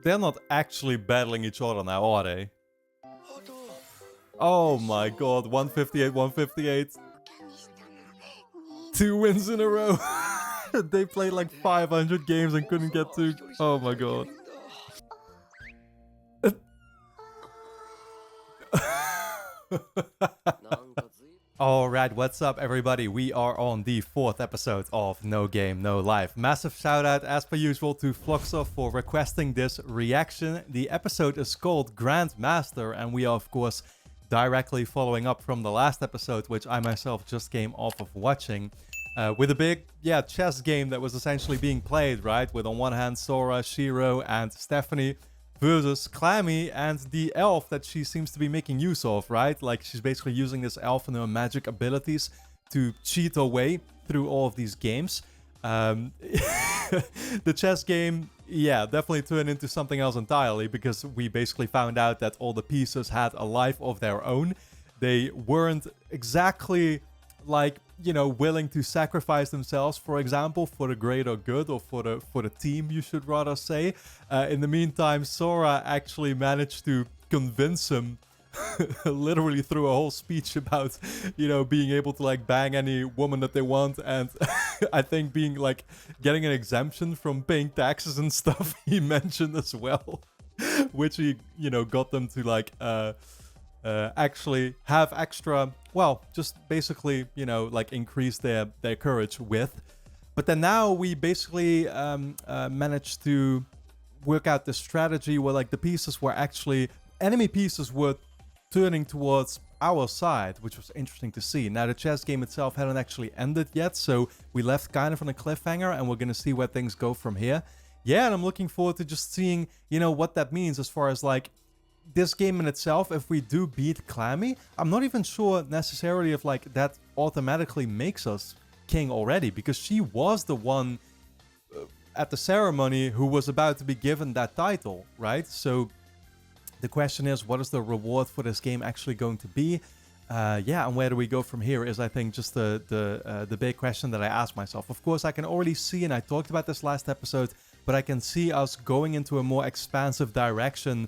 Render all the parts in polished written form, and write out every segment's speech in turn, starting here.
They're not actually battling each other now, are they? Oh my god, 158, 158. 2 wins in a row. They played like 500 games and couldn't get to... Oh my god. Alright, what's up everybody? We are on the 4th episode of No Game, No Life. Massive shout out as per usual to Floxer for requesting this reaction. The episode is called Grandmaster and we are of course directly following up from the last episode, which I myself just came off of watching. With a big, chess game that was essentially being played, right? With on one hand Sora, Shiro and Stephanie versus Clammy and the elf that she seems to be making use of, right? Like she's basically using this elf and her magic abilities to cheat her way through all of these games. The chess game, definitely turned into something else entirely because we basically found out that all the pieces had a life of their own. They weren't exactly like, you know, willing to sacrifice themselves, for example, for the greater good or for the team, you should rather say. In the meantime, Sora actually managed to convince him literally through a whole speech about, you know, being able to like bang any woman that they want, and I think being like getting an exemption from paying taxes and stuff he mentioned as well, which he, you know, got them to like actually have extra, well, just basically, you know, like increase their courage with. But then now we basically managed to work out the strategy where like the pieces were actually, enemy pieces were turning towards our side, which was interesting to see. Now the chess game itself hadn't actually ended yet, so we left kind of on a cliffhanger and we're gonna see where things go from here. Yeah, and I'm looking forward to just seeing, you know, what that means as far as like this game in itself. If we do beat Clammy, I'm not even sure necessarily if like that automatically makes us king already, because she was the one at the ceremony who was about to be given that title, right? So the question is, what is the reward for this game actually going to be? And where do we go from here is, I think, just the big question that I ask myself. Of course, I can already see, and I talked about this last episode, but I can see us going into a more expansive direction,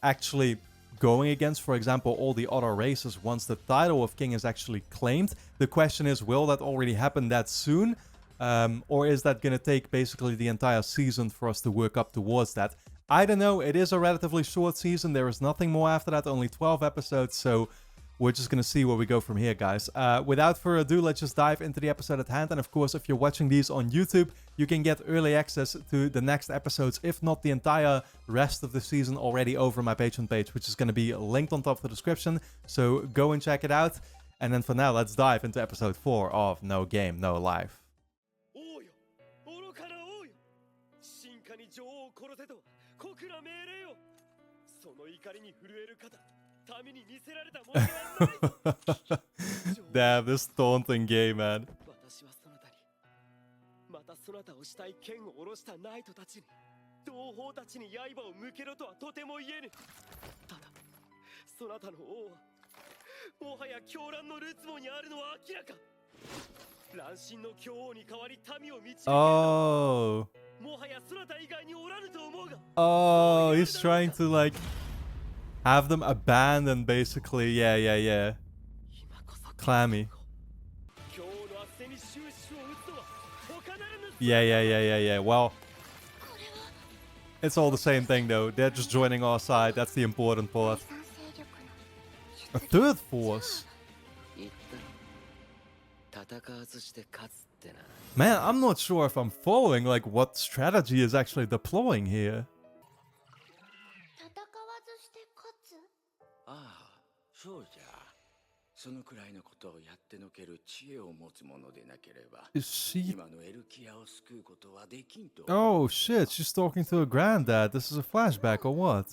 actually going against, for example, all the other races once the title of king is actually claimed. The question is, will that already happen that soon? Or is that going to take basically the entire season for us to work up towards that? I don't know. It is a relatively short season. There is nothing more after that, only 12 episodes. So we're just going to see where we go from here, guys. Without further ado, let's just dive into the episode at hand. And of course, if you're watching these on YouTube, you can get early access to the next episodes, if not the entire rest of the season already over my Patreon page, which is going to be linked on top of the description. So go and check it out. And then for now, let's dive into episode 4 of No Game, No Life. Damn, this taunting game, man. Oh, he's trying to like have them abandon, basically. Yeah. Clammy. Yeah. Well, it's all the same thing though. They're just joining our side. That's the important part. A third force? Man, I'm not sure if I'm following like what strategy is actually deploying here. Is she... Oh shit, she's talking to her granddad. This is a flashback or what?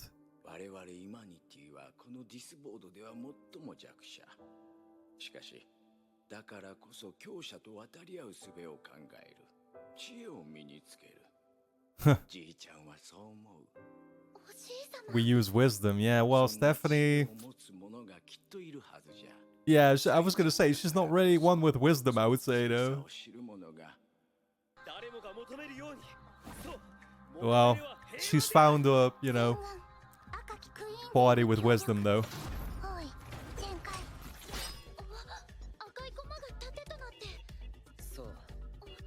We use wisdom, yeah. Well, Stephanie... Yeah, I was gonna say, she's not really one with wisdom, I would say, though. Well, she's found a, you know, body with wisdom, though. おい全開赤い駒が盾となってそう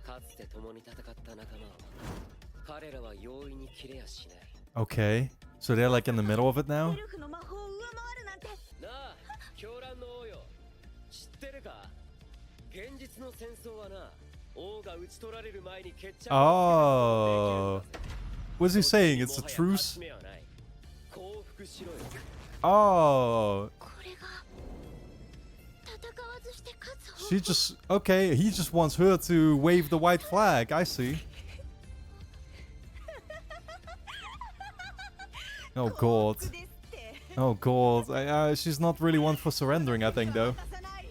かつて共に戦った仲間を彼らは容易に切れやしない Okay, so they're like in the middle of it now? エルフの魔法を上回るなんてなあ狂乱の王よ知ってるか現実の戦争はな王が討ち取られる前に決着 Oh. What's he saying? It's a truce? 降伏しろよ Oh. これが戦わずして勝つ方 She just... Okay, he just wants her to wave the white flag. I see. Oh, God. ですって Oh, God. She's not really one for surrendering, I think, though. 渡さない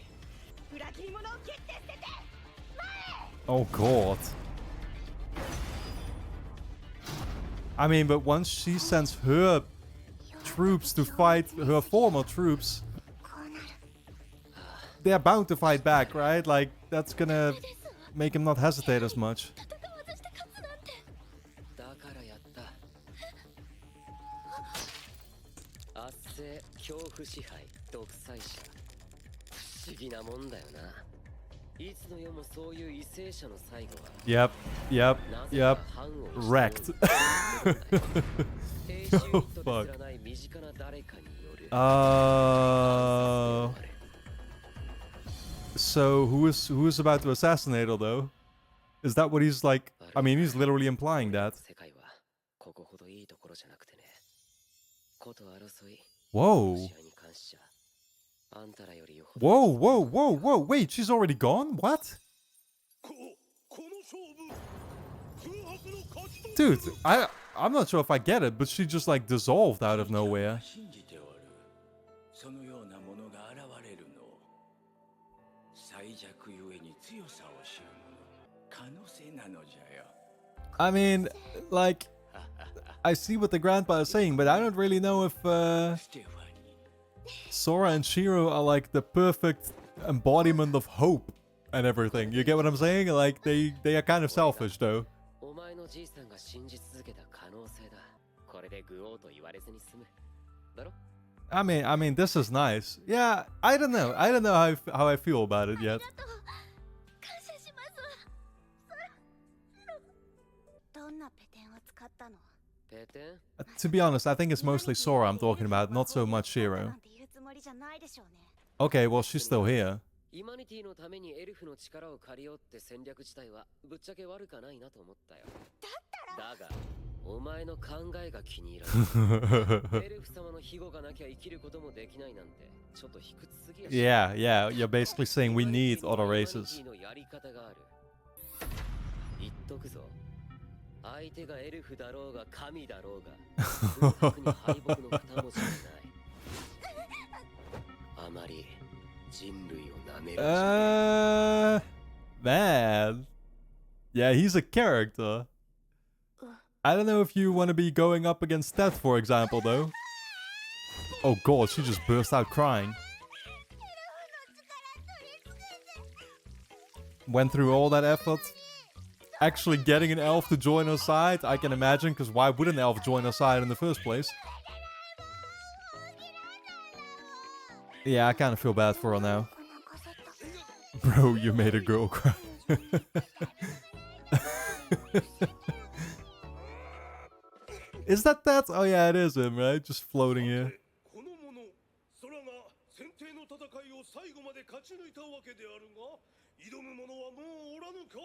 裏切り者を蹴って捨てて Oh, God. I mean, but once she sends her troops to fight her former troops, こうなる they're bound to fight back, right? Like, that's gonna です make him not hesitate as much. 戦わずして勝つなんてだからやった圧政恐怖支配独裁者不思議なもんだよないつの世もそういう為政者の最後は Yep, yep, なぜ yep. か藩を Wrecked. 兵士ユニットですらない身近な誰かによる So who is about to assassinate her though? Is that what he's like? I mean, he's literally implying that. 世界はここほどいいところじゃなくてねこと争い Whoa. 試合に関しちゃあんたらよりよほど Whoa, whoa, whoa, whoa. Wait, she's already gone? What? Dude, I'm not sure if I get it, but she just like dissolved out of nowhere. 信じておるそのようなものが現れるの最弱ゆえに強さを知る者可能性なのじゃよ I mean, like, I see what the grandpa is saying, but I don't really know if ステファニー Sora and Shiro are like the perfect embodiment of hope and everything. You get what I'm saying? Like, they are kind of selfish though. お前のじいさんが信じ続けた可能性だこれでグオーと言われずに済むだろ I mean, this is nice. Yeah, I don't know. I don't know how I feel about it あり yet. がとう感謝しますどんなペテンを使ったの ペテン To be honest, I think it's mostly Sora I'm talking about, not so much Shiro. なんて言うつもりじゃないでしょうね Okay, well, she's still here. イマニティのためにエルフの力を借りようって戦略自体はぶっちゃけ悪かないなと思ったよだがお前の考えが気に入らないエルフ様の庇護がなきゃ生きることもできないなんてちょっと卑屈すぎやし Yeah, yeah, you're basically saying we need other races. イマニティのやり方がある言っとくぞ相手がエルフだろうが神だろうが空白に敗北の二文字はないあまり人類を舐める Man. Yeah, he's a character. I don't know if you want to be going up against Tet, for example, though. Oh god, she just burst out crying. Went through all that effort. Actually getting an elf to join her side, I can imagine, because why would an elf join her side in the first place? Yeah, I kind of feel bad for her now. お腹空いた Bro, you made a girl cry. Is that Tet? Oh yeah, it is him, right? Just floating here. この者空が選定の戦いを最後まで勝ち抜いたわけであるが挑む者はもうおらぬか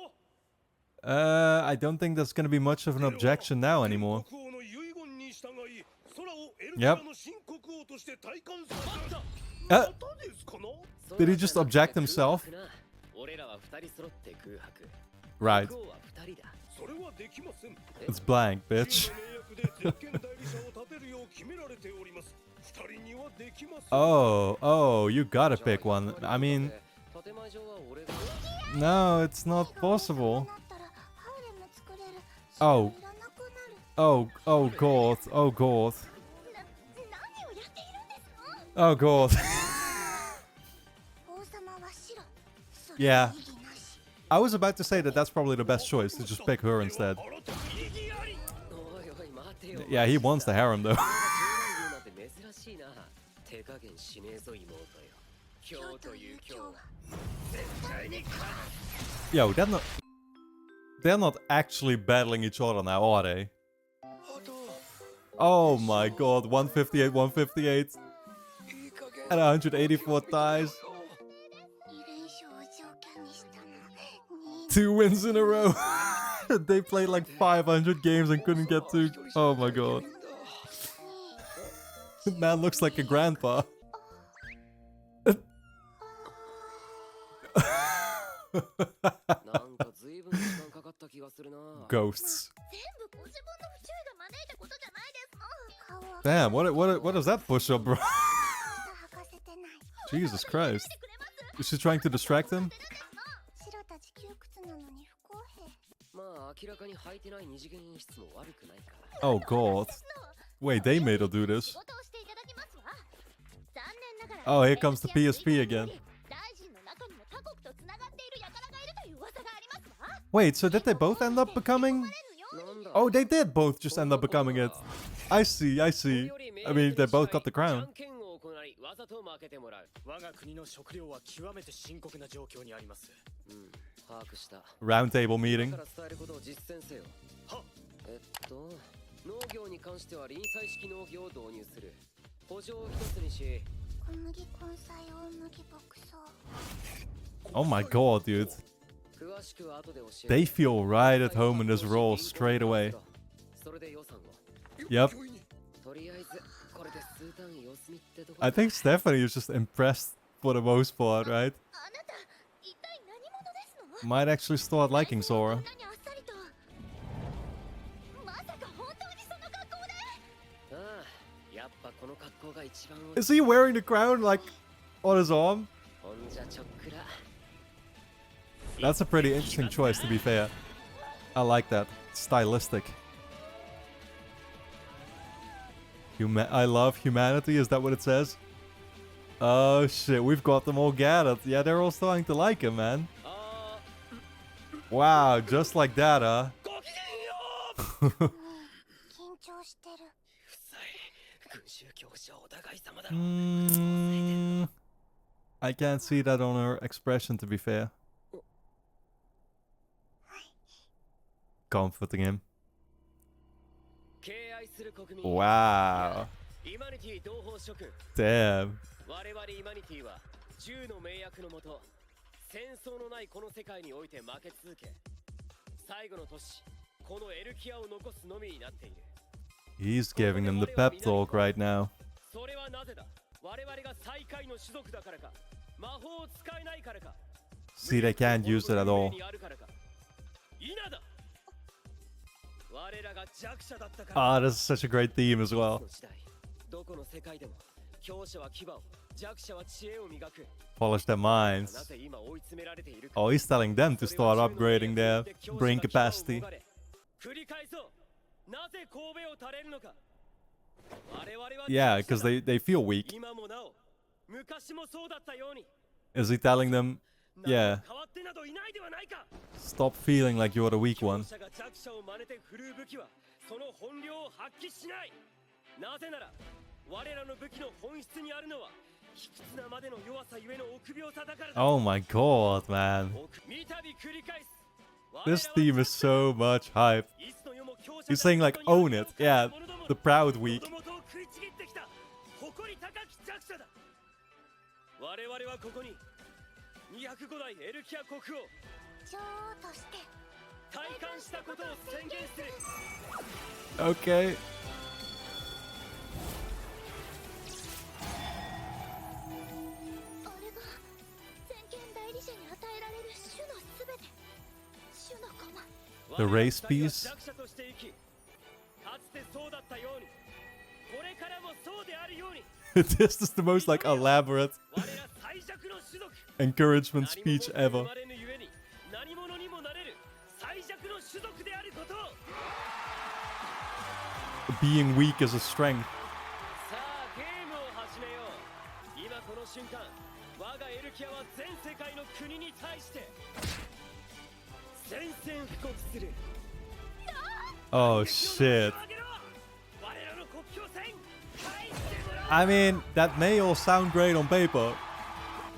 I don't think there's gonna be much of an objection now anymore. 国王の遺言に従い空をエルフ Yep. からの新国王として体感させた Uh, またですかな Did he just object himself? 俺らは二人揃って空白 right. 国王は二人だそれはできません It's blank, bitch. 中の盟約で全権代理者を立てるよう決められております二人にはできません Oh, you gotta pick one. I mean, 建前上は俺が no, it's not possible. なったらハーレム作れる Oh. いらなくなる Oh god, oh god. 何をやっているんですか Oh god. 王様は白 Yeah. それは意義なし I was about to say that that's probably the best choice, to just pick her instead. おいおい待て Yeah, he wants the harem though. 珍しいな。手加減しねえぞ妹よ。今日という今日は絶対に勝つ。 Yo, they're not actually battling each other now, are they? Oh my god, 158, 158. And 184 ties. 2 wins in a row. They played like 500 games and couldn't get to. Oh my god. Man looks like a grandpa. Ghosts. Damn, what is that push-up, bro? Jesus Christ. Is she trying to distract him? Oh god. Wait, they made her do this. Oh, here comes the PSP again. Wait, so did they both end up becoming... Oh, they did both just end up becoming it. I see, I see. I mean, they both got the crown. Round table meeting. 農業に関しては臨済式農業を導入する。補助を一つにし。小麦根菜大麦牧草。Oh my god, dude. They feel right at home in this role straight away. Yep. I think Stephanie is just impressed for the most part, right? Might actually start liking Sora. Is he wearing the crown like on his arm? That's a pretty interesting choice, to be fair. I like that. Stylistic. I love humanity, is that what it says? Oh shit, we've got them all gathered. Yeah, they're all starting to like him, man. Wow, just like that, huh? I can't see that on her expression, to be fair. Comforting him. Wow. Damn. He's giving them the pep talk right now. See, they can't use it at all. Ah, this is such a great theme as well. Polish their minds. Oh, he's telling them to start upgrading their brain capacity. Yeah, because they feel weak. Is he telling them, yeah, stop feeling like you're the weak one? Oh my god, man. This theme is so much hype. He's saying like, own it. Yeah, the proud weak. Okay. The race piece. This is the most like elaborate encouragement speech ever. Being weak is a strength. Oh shit. I mean, that may all sound great on paper.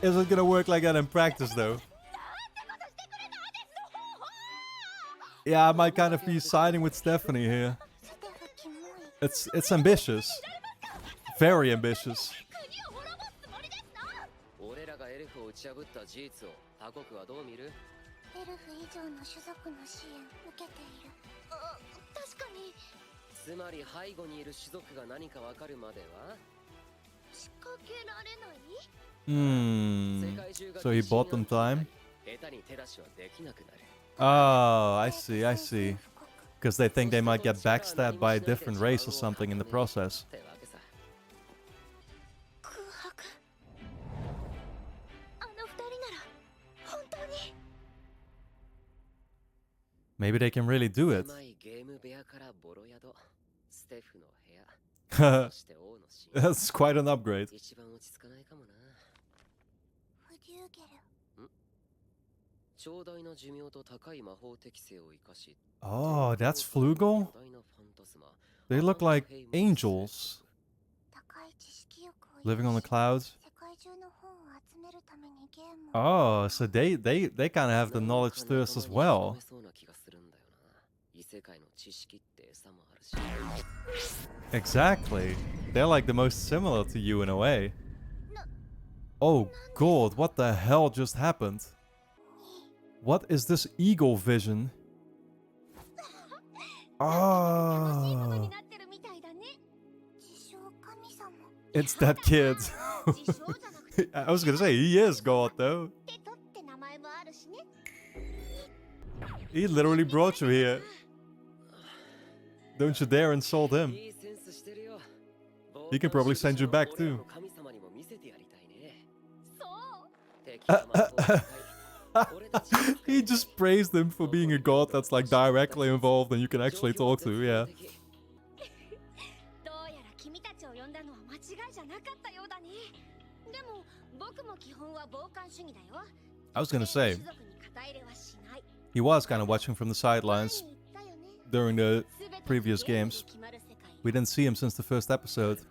Is it gonna work like that in practice, though? Yeah, I might kind of be siding with Stephanie here. It's ambitious. Very ambitious. 俺らがエルフを打ち破った事実を他国はどう見る？エルフ以上の種族の支援受けている。確かに。つまり背後にいる種族が何かわかるまでは仕掛けられない？ So he bought them time? 下手に手出しはできなくなる。 Oh, I see, I see. Because they think they might get backstabbed by a different race or something in the process. ってわけさ。空白。あの二人なら本当に。 Maybe they can really do it. 狭いゲーム部屋からボロ宿、ステフの部屋、そして王の寝室。 That's quite an upgrade. 一番落ち着かないかもな。フデューゲル。長大な寿命と高い魔法適性を生かし。 Oh, that's Flugel? They look like angels 高い知識欲を living on the clouds. 世界中の本を集めるためにゲームを。 Oh, so they kind of have the knowledge thirst as well. 異世界の知識って餌もあるし。 Exactly. They're like the most similar to you in a way. Oh god, what the hell just happened? What is this eagle vision? 楽しいことに Oh, なってるみたいだね。自称神様。 it's that kid. 自称じゃなくて I was gonna say, he is God though. テトって名前もあるしね。 He literally brought you here. Don't you dare insult him. いいセンスしてるよ。 He can probably send you back too. 神様にも見せてやりたいね。そう。敵は魔法を使い俺たちの He just praised him for being a god that's like directly involved and you can actually talk to, yeah. どうやら君たちを呼んだのは間違いじゃなかったようだね。でも僕も基本は傍観主義だよ。 I was gonna say, 種族に肩入れはしない。 he was kind of watching from the sidelines 前に言ったよね。 during the 全て previous ゲーム games. で決まる世界。 We didn't see him since the first episode.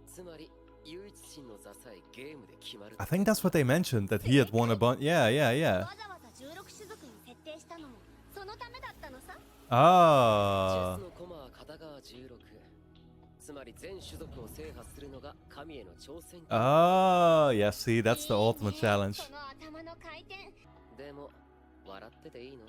つまり唯一心の座さえゲームで決まる。 I think that's what they mentioned, that he had won a bunch. Yeah, yeah, yeah. わざわざ16種族に設定したのもそのためだったのさ。チェ Ah. スの駒は片側16。つまり全種族を制覇するのが神への挑戦。 Oh, yeah, see, that's the ultimate いいね challenge. その頭の回転。でも笑ってていいの？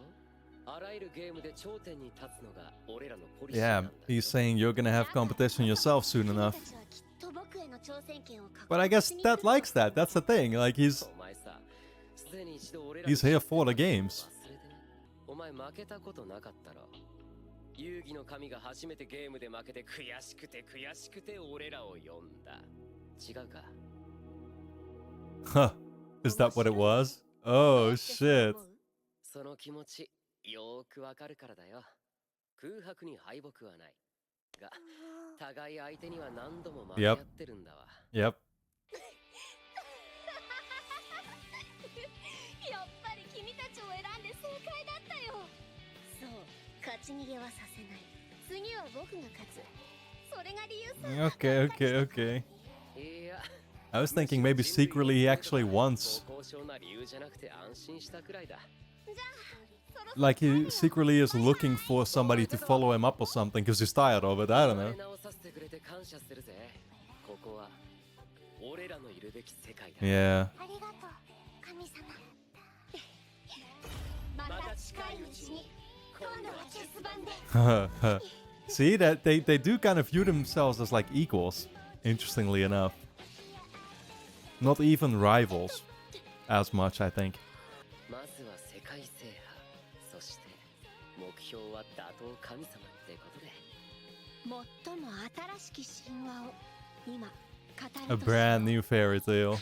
あらゆるゲームで頂点に立つのが俺らのポリシーな Yeah, んだよ。 he's saying you're gonna have competition yourself soon enough. 君たちはきっと僕への挑戦権を確 But I guess 実に Ted likes that. That's the thing. Like, お前さ、すでに一度俺ら he's here for the games. 忘れてない。お前負けたことなかったろ。遊戯の神が初めてゲームで負けて悔しくて俺らを呼んだ。違うか。 Huh. Is that what it was? Oh, shit. その気持ちよーくわかるからだよ。空白に敗北はない。が、互い相手には何度も負け合ってるんだわ。 Yep. やっぱり君たちを選んで正解だったよ。そう、勝ち逃げはさせない。次は僕が勝つ。それが理由さ。 Okay, okay, okay. いや、 I was thinking maybe secretly he actually wants. 高尚な理由じゃなくて安心したくらいだ。じゃあ、そろそろ Like he secretly is looking for somebody to follow him up or something because he's tired of it. I don't know. 直させてくれて感謝するぜ。ここは俺らのいるべき世界だ。 Yeah. ありがとう、神様。また近いうちに、今度はチェス盤で。 See that they do kind of view themselves as like equals, interestingly enough. Not even rivals as much, I think. まずは世界制覇。そして目標は打倒神様ってことで。最も新しき神話を今語 A るとしよう。 brand new fairy tale.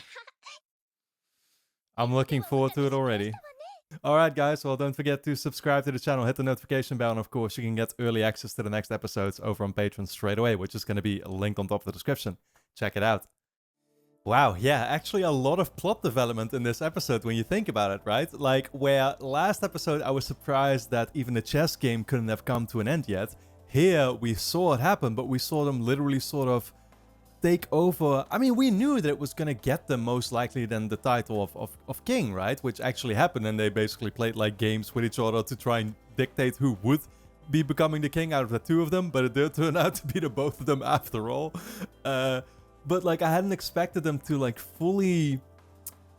I'm looking forward to it already. Alright guys, well don't forget to subscribe to the channel, hit the notification bell, and of course you can get early access to the next episodes over on Patreon straight away, which is going to be linked on top of the description. Check it out. Wow, yeah, actually a lot of plot development in this episode when you think about it, right? Like, where last episode I was surprised that even the chess game couldn't have come to an end yet, here we saw it happen, but we saw them literally sort of take over. I mean, we knew that it was going to get them most likely then the title of king, right? Which actually happened, and they basically played like games with each other to try and dictate who would be becoming the king out of the two of them, but it did turn out to be the both of them after all. But like, I hadn't expected them to like fully,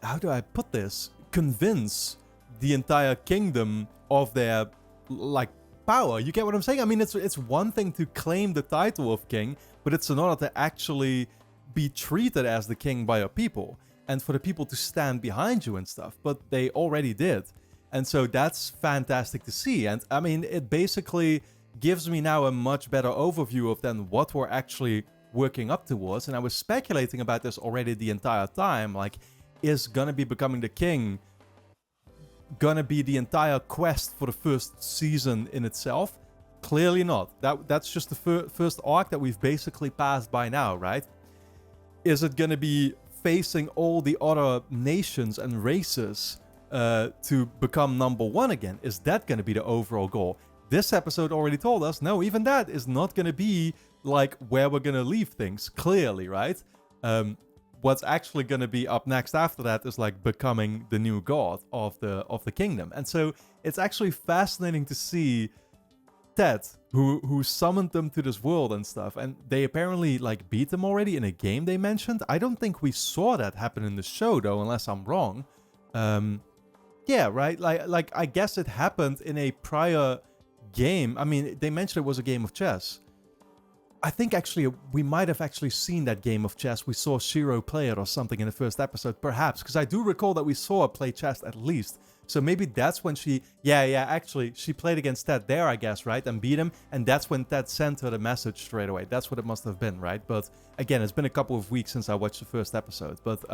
how do I put this, convince the entire kingdom of their like power. You get what I'm saying? I mean, it's one thing to claim the title of king, but it's another to actually be treated as the king by your people and for the people to stand behind you and stuff. But they already did. And so that's fantastic to see. And I mean, it basically gives me now a much better overview of then what we're actually working up towards. And I was speculating about this already the entire time. Like, is gonna be becoming the king gonna be the entire quest for the first season in itself? Clearly not. That's just the first arc that we've basically passed by now, right? Is it gonna be facing all the other nations and races to become number one again? Is that gonna be the overall goal? This episode already told us, no, even that is not gonna be like where we're gonna leave things, clearly, right? What's actually going to be up next after that is like becoming the new god of the kingdom. And so it's actually fascinating to see Tet, who summoned them to this world and stuff, and they apparently like beat them already in a game they mentioned. I don't think we saw that happen in the show though, unless I'm wrong. Yeah, right? Like I guess it happened in a prior game. I mean, they mentioned it was a game of chess. I think actually we might have actually seen that game of chess. We saw Shiro play it or something in the first episode, perhaps. Because I do recall that we saw her play chess at least. So maybe that's when she... Yeah, actually, she played against Tet there, I guess, right? And beat him. And that's when Tet sent her the message straight away. That's what it must have been, right? But again, it's been a couple of weeks since I watched the first episode. But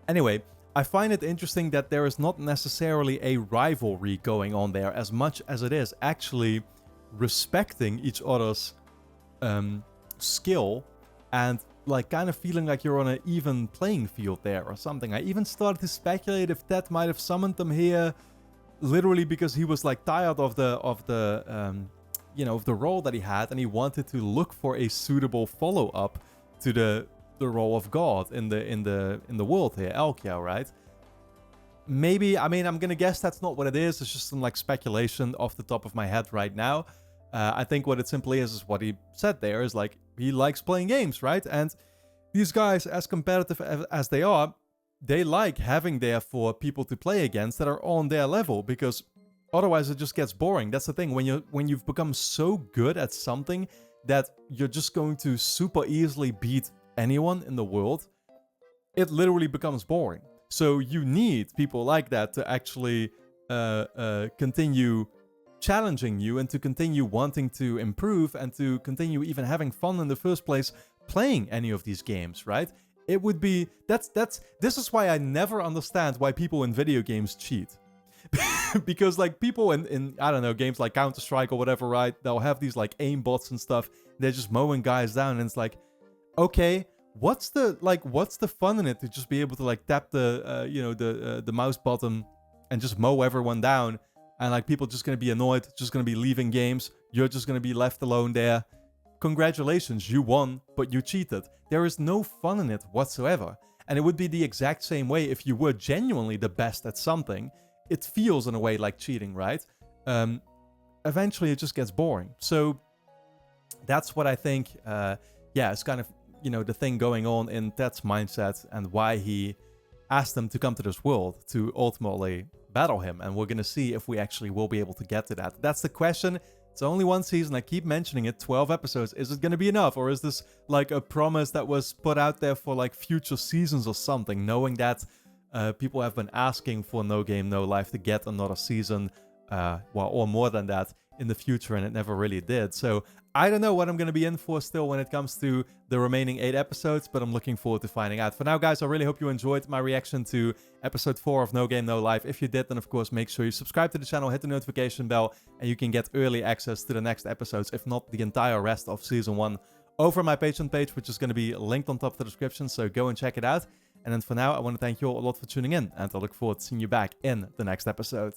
anyway, I find it interesting that there is not necessarily a rivalry going on there as much as it is actually respecting each other's skill and like kind of feeling like you're on an even playing field there or something. I even started to speculate if Tet might have summoned them here literally because he was like tired of the you know, of the role that he had, and he wanted to look for a suitable follow-up to the role of God in the world here, Elkia, right? Maybe, I mean, I'm gonna guess that's not what it is. It's just some like speculation off the top of my head right now. I think what it simply is what he said there is like, he likes playing games, right? And these guys, as competitive as they are, they like having therefore people to play against that are on their level, because otherwise it just gets boring. That's the thing, when you've become so good at something that you're just going to super easily beat anyone in the world, it literally becomes boring. So you need people like that to actually continue challenging you and to continue wanting to improve and to continue even having fun in the first place playing any of these games, right? It would be... This is why I never understand why people in video games cheat. Because like people in I don't know, games like Counter-Strike or whatever, right? They'll have these like aim bots and stuff. They're just mowing guys down, and it's like, okay, what's the fun in it to just be able to like tap the you know, the mouse button and just mow everyone down, and like people just gonna be annoyed, just gonna be leaving games. You're just gonna be left alone there. Congratulations, you won, but you cheated. There is no fun in it whatsoever. And it would be the exact same way if you were genuinely the best at something. It feels in a way like cheating, right? Eventually it just gets boring. So that's what I think, yeah, it's kind of, you know, the thing going on in Tet's mindset and why he asked them to come to this world to ultimately battle him. And we're going to see if we actually will be able to get to that. That's the question. It's only one season. I keep mentioning it. 12 episodes. Is it going to be enough? Or is this like a promise that was put out there for like future seasons or something? Knowing that people have been asking for No Game, No Life to get another season, well, or more than that in the future, and it never really did. So I don't know what I'm going to be in for still when it comes to the remaining 8 episodes, but I'm looking forward to finding out. For now, guys, I really hope you enjoyed my reaction to episode 4 of No Game, No Life. If you did, then of course, make sure you subscribe to the channel, hit the notification bell, and you can get early access to the next episodes, if not the entire rest of Season 1, over my Patreon page, which is going to be linked on top of the description, so go and check it out. And then for now, I want to thank you all a lot for tuning in, and I look forward to seeing you back in the next episode.